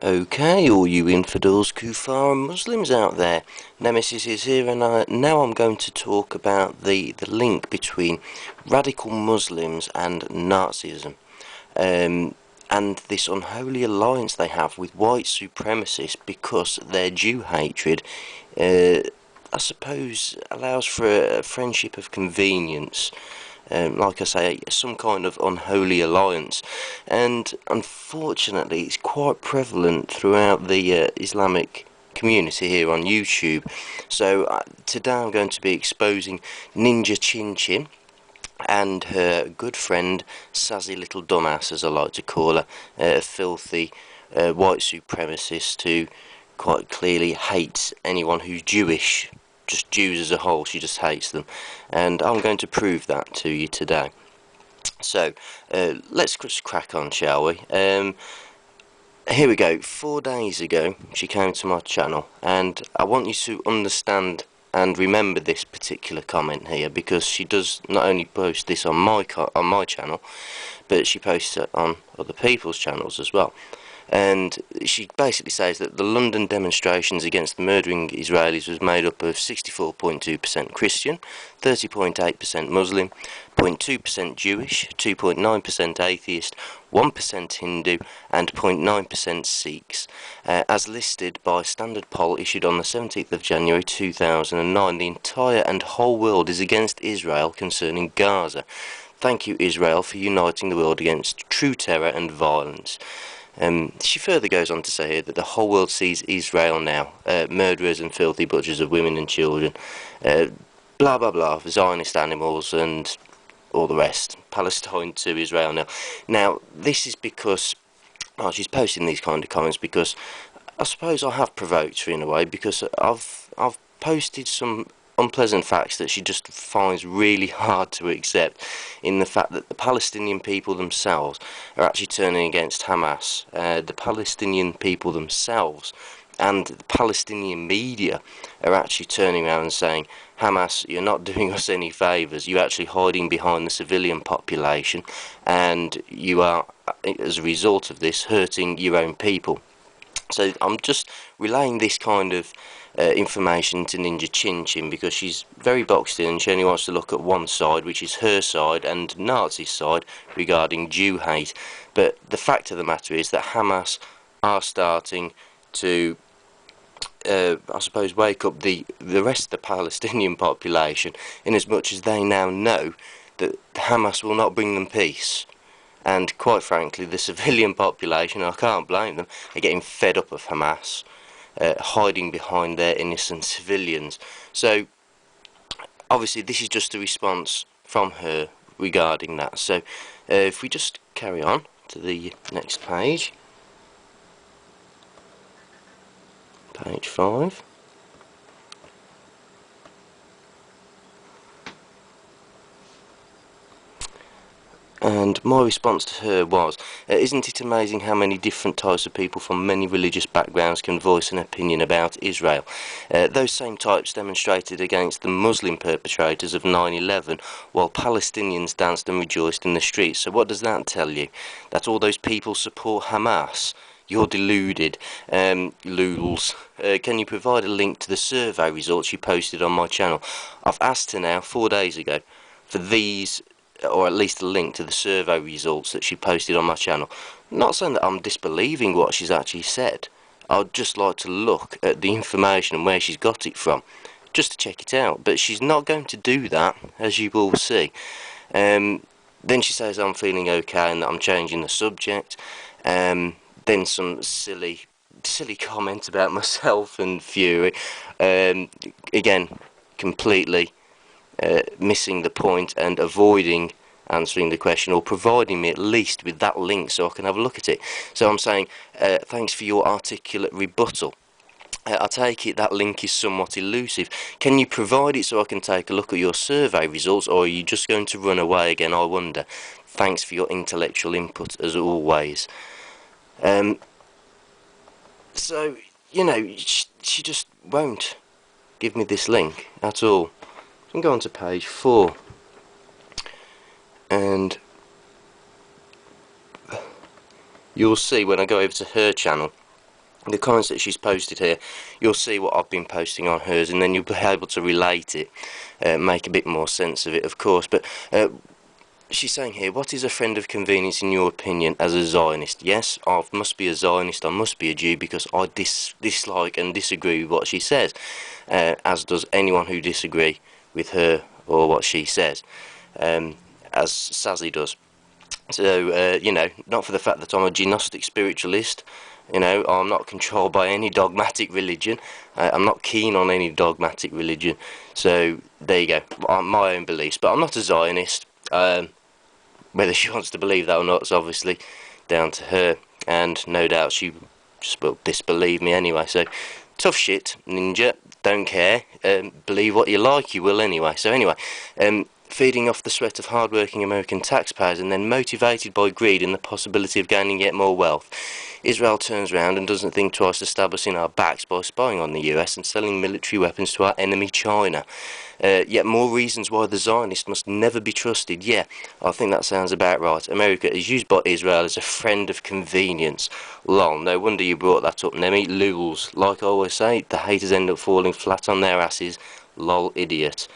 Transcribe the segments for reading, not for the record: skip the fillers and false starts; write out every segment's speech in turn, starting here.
Okay, all you infidels, kuffar and Muslims out there, Nemesis is here, and now I'm going to talk about the link between radical Muslims and Nazism, and this unholy alliance they have with white supremacists because their Jew hatred, I suppose, allows for a friendship of convenience. Like I say, some kind of unholy alliance, and unfortunately it's quite prevalent throughout the Islamic community here on YouTube. So today I'm going to be exposing Ninjachinchin and her good friend, sassy little dumbass as I like to call her, a filthy white supremacist who quite clearly hates anyone who's Jewish. Just Jews as a whole, she just hates them, and I'm going to prove that to you today. So let's just crack on, shall we? Here we go. 4 days ago she came to my channel, and I want you to understand and remember this particular comment here, because she does not only post this on my channel, but she posts it on other people's channels as well. And she basically says that the London demonstrations against the murdering Israelis was made up of 64.2% Christian, 30.8% Muslim, 0.2% Jewish, 2.9% atheist, 1% Hindu, and 0.9% Sikhs. As listed by a standard poll issued on the 17th of January 2009, the entire and whole world is against Israel concerning Gaza. Thank you, Israel, for uniting the world against true terror and violence. She further goes on to say here that the whole world sees Israel now, murderers and filthy butchers of women and children, blah blah blah, Zionist animals and all the rest. Palestine to Israel now. Now, this is because, well, she's posting these kind of comments because I suppose I have provoked her in a way, because I've posted some unpleasant facts that she just finds really hard to accept, in the fact that the Palestinian people themselves are actually turning against Hamas. The Palestinian people themselves and the Palestinian media are actually turning around and saying, Hamas, you're not doing us any favours, you're actually hiding behind the civilian population, and you are, as a result of this, hurting your own people. So I'm just relaying this kind of information to Ninjachinchin because she's very boxed in and she only wants to look at one side, which is her side and Nazi side regarding Jew hate. But the fact of the matter is that Hamas are starting to, I suppose, wake up the rest of the Palestinian population, in as much as they now know that Hamas will not bring them peace. And quite frankly, the civilian population, I can't blame them, are getting fed up of Hamas, hiding behind their innocent civilians. So, obviously, this is just a response from her regarding that. So, if we just carry on to the next page, page 5. And my response to her was, isn't it amazing how many different types of people from many religious backgrounds can voice an opinion about Israel? Those same types demonstrated against the Muslim perpetrators of 9/11, while Palestinians danced and rejoiced in the streets. So what does that tell you? That all those people support Hamas? You're deluded. Loodles. Can you provide a link to the survey results you posted on my channel? I've asked her now 4 days ago for these, or at least a link to the survey results that she posted on my channel. Not saying that I'm disbelieving what she's actually said. I'd just like to look at the information and where she's got it from, just to check it out. But she's not going to do that, as you will see. Then she says I'm feeling okay and that I'm changing the subject. Then some silly comment about myself and Fury. Again, completely missing the point and avoiding answering the question, or providing me at least with that link so I can have a look at it. So I'm saying, thanks for your articulate rebuttal. I take it that link is somewhat elusive. Can you provide it so I can take a look at your survey results, or are you just going to run away again, I wonder? Thanks for your intellectual input, as always. So, you know, she just won't give me this link at all. I can go on to page 4, and you'll see when I go over to her channel the comments that she's posted here, you'll see what I've been posting on hers, and then you'll be able to relate it, make a bit more sense of it, of course. But she's saying here, what is a friend of convenience in your opinion as a Zionist? Yes, I must be a Zionist, I must be a Jew, because I dislike and disagree with what she says, as does anyone who disagree with her or what she says, as Sazzy does. So, you know, not for the fact that I'm a gnostic spiritualist, you know, I'm not controlled by any dogmatic religion, I'm not keen on any dogmatic religion, so there you go, my own beliefs, but I'm not a Zionist. Whether she wants to believe that or not is obviously down to her, and no doubt she just will disbelieve me anyway, so tough shit, Ninja, don't care, believe what you like, you will anyway. So anyway, feeding off the sweat of hard-working American taxpayers and then motivated by greed and the possibility of gaining yet more wealth, Israel turns round and doesn't think twice establishing our backs by spying on the US and selling military weapons to our enemy China. Yet more reasons why the Zionists must never be trusted. Yeah, I think that sounds about right. America is used by Israel as a friend of convenience. Lol, no wonder you brought that up, Nemi. Lools. Like I always say, the haters end up falling flat on their asses. Lol, idiot.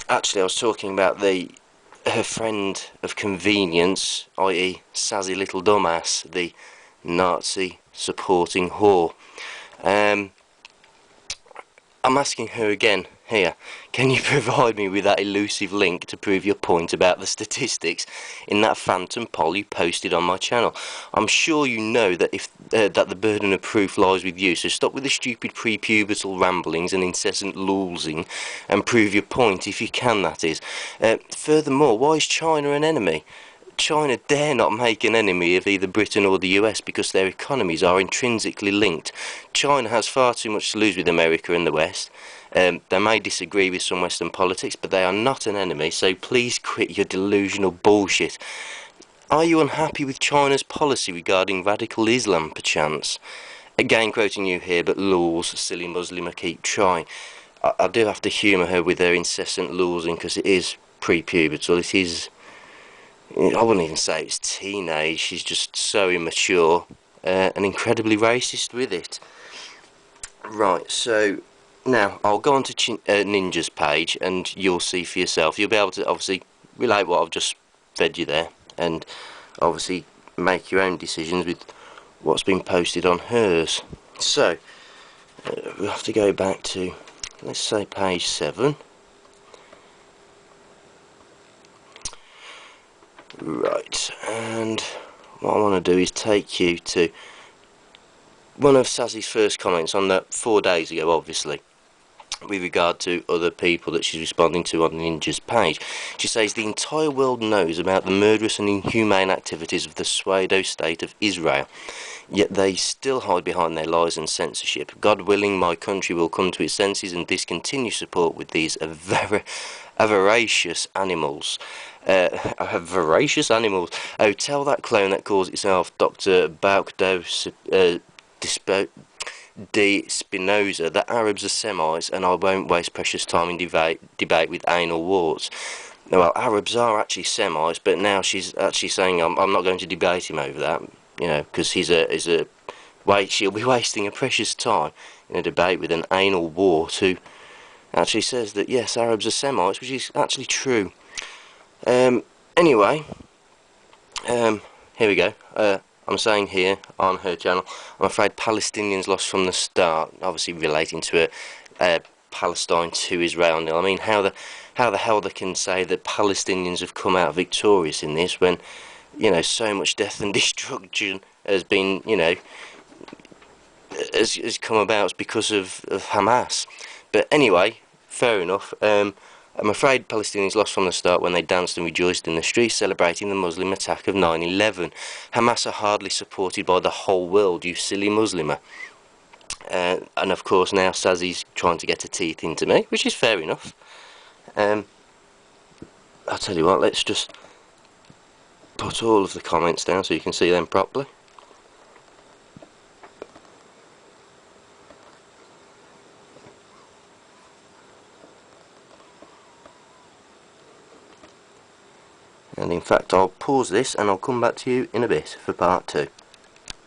Actually, I was talking about her friend of convenience, i.e. Sazzy little dumbass, the Nazi supporting whore. I'm asking her again here, can you provide me with that elusive link to prove your point about the statistics in that phantom poll you posted on my channel? I'm sure you know that that the burden of proof lies with you, so stop with the stupid prepubertal ramblings and incessant lulzing and prove your point if you can, that is. Furthermore, why is China an enemy? China dare not make an enemy of either Britain or the US because their economies are intrinsically linked. China has far too much to lose with America and the West. They may disagree with some Western politics, but they are not an enemy, so please quit your delusional bullshit. Are you unhappy with China's policy regarding radical Islam, perchance? Again quoting you here, but lulz, silly Muslim, keep trying. I do have to humour her with her incessant lulzing, because it is pre-pubertal, it is... I wouldn't even say it's teenage, she's just so immature and incredibly racist with it. Right, so now I'll go on to Ninja's page and you'll see for yourself. You'll be able to obviously relate what I've just fed you there and obviously make your own decisions with what's been posted on hers. So, we'll have to go back to, let's say, page 7. Right, and what I want to do is take you to one of Sazzy's first comments on that 4 days ago, obviously, with regard to other people that she's responding to on Ninja's page. She says, the entire world knows about the murderous and inhumane activities of the pseudo-state of Israel, yet they still hide behind their lies and censorship. God willing, my country will come to its senses and discontinue support with these voracious animals. Voracious animals. Oh, tell that clone that calls itself Dr. Baukdo de Spinoza that Arabs are Semites, and I won't waste precious time in debate with anal warts. Well, Arabs are actually Semites, but now she's actually saying I'm not going to debate him over that, you know, because she'll be wasting her precious time in a debate with an anal wart who actually says that yes, Arabs are Semites, which is actually true. Anyway, here we go. I'm saying here on her channel, I'm afraid Palestinians lost from the start, obviously relating to Palestine to Israel nil. I mean, how the hell they can say that Palestinians have come out victorious in this when, you know, so much death and destruction has been, you know, has come about because of Hamas. But anyway, fair enough. I'm afraid Palestinians lost from the start when they danced and rejoiced in the streets celebrating the Muslim attack of 9/11. Hamas are hardly supported by the whole world, you silly Muslimer. And of course now Sazzy's trying to get her teeth into me, which is fair enough. I'll tell you what, let's just put all of the comments down so you can see them properly. And in fact I'll pause this and I'll come back to you in a bit for part 2.